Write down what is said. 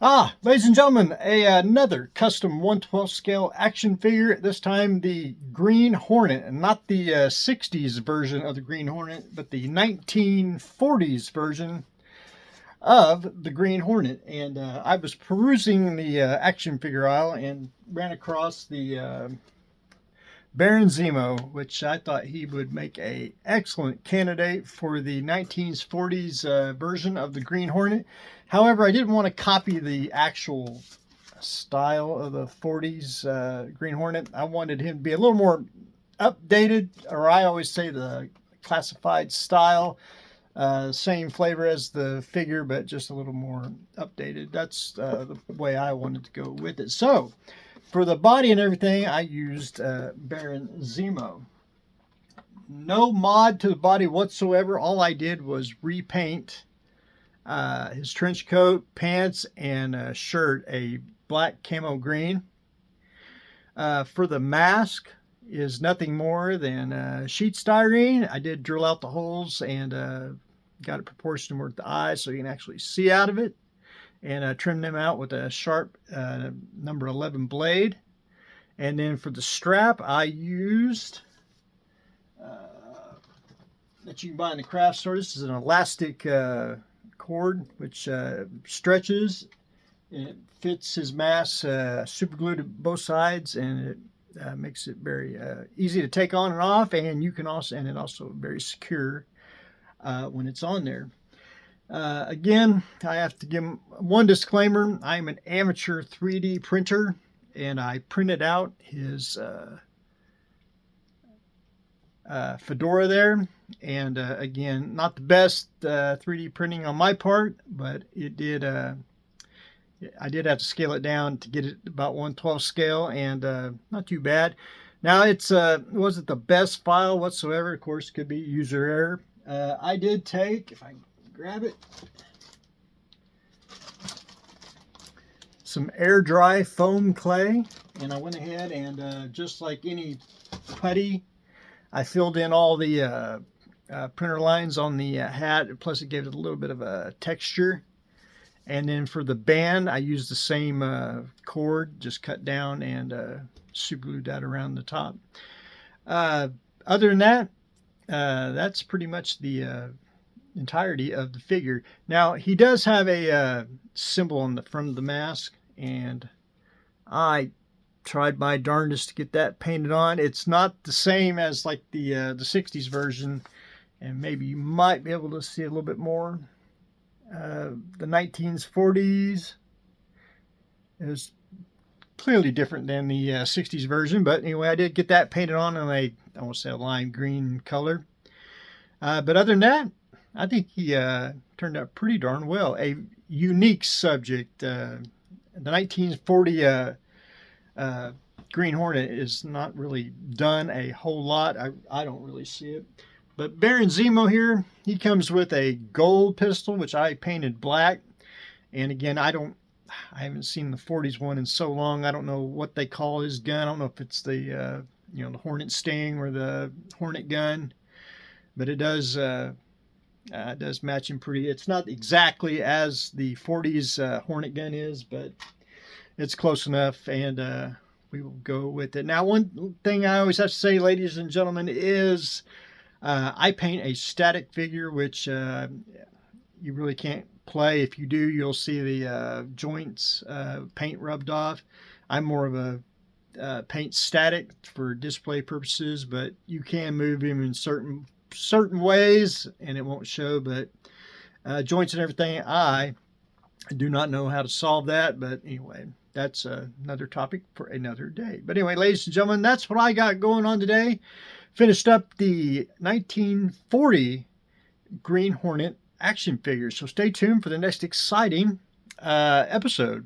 Ladies and gentlemen, another custom 1/12 scale action figure. This time the Green Hornet, and not the 60s version of the Green Hornet, but the 1940s version of the Green Hornet. And I was perusing the action figure aisle and ran across the Baron Zemo, which I thought he would make a excellent candidate for the 1940s version of the Green Hornet. However, I didn't want to copy the actual style of the 40s Green Hornet. I wanted him to be a little more updated, or I always say the classified style. Same flavor as the figure, but just a little more updated. That's the way I wanted to go with it. So, for the body and everything, I used Baron Zemo. No mod to the body whatsoever. All I did was repaint his trench coat, pants, and shirt a black camo green. For the mask is nothing more than sheet styrene. I did drill out the holes and got it proportioned with the eyes so you can actually see out of it, and trim them out with a sharp number 11 blade. And then for the strap, I used that you can buy in the craft store. This is an elastic cord which stretches, and it fits his mask super glued to both sides, and it makes it very easy to take on and off, and you can also, and it also very secure when it's on there. Again, I have to give one disclaimer. I'm an amateur 3D printer, and I printed out his fedora there. And again, not the best 3D printing on my part, but it did. I did have to scale it down to get it about 1/12 scale, and not too bad. Now, it wasn't the best file whatsoever. Of course, it could be user error. I did take, if I can grab it, some air dry foam clay, and I went ahead and just like any putty, I filled in all the printer lines on the hat, plus it gave it a little bit of a texture. And then for the band, I used the same cord, just cut down and super glued that around the top. Other than that, that's pretty much the entirety of the figure. Now, he does have a symbol on the front of the mask, and I tried my darndest to get that painted on. It's not the same as like the 60s version, and maybe you might be able to see a little bit more. The 1940s is clearly different than the 60s version, but anyway, I did get that painted on in I want to say a lime green color. But other than that, I think he turned out pretty darn well. A unique subject. The 1940 Green Hornet is not really done a whole lot. I don't really see it. But Baron Zemo here, he comes with a gold pistol, which I painted black. And again, I haven't seen the 40s one in so long. I don't know what they call his gun. I don't know if it's the the Hornet Sting or the Hornet gun, but it does match him pretty. It's not exactly as the 40s Hornet gun is, but it's close enough, and we will go with it. Now, one thing I always have to say, ladies and gentlemen, is I paint a static figure, which you really can't play. If you do, you'll see the joints paint rubbed off. I'm more of a paint static for display purposes, but you can move him in certain ways and it won't show. But joints and everything, I do not know how to solve that. But anyway, that's another topic for another day. But anyway, ladies and gentlemen, that's what I got going on today. Finished up the 1940 Green Hornet action figure. So stay tuned for the next exciting episode.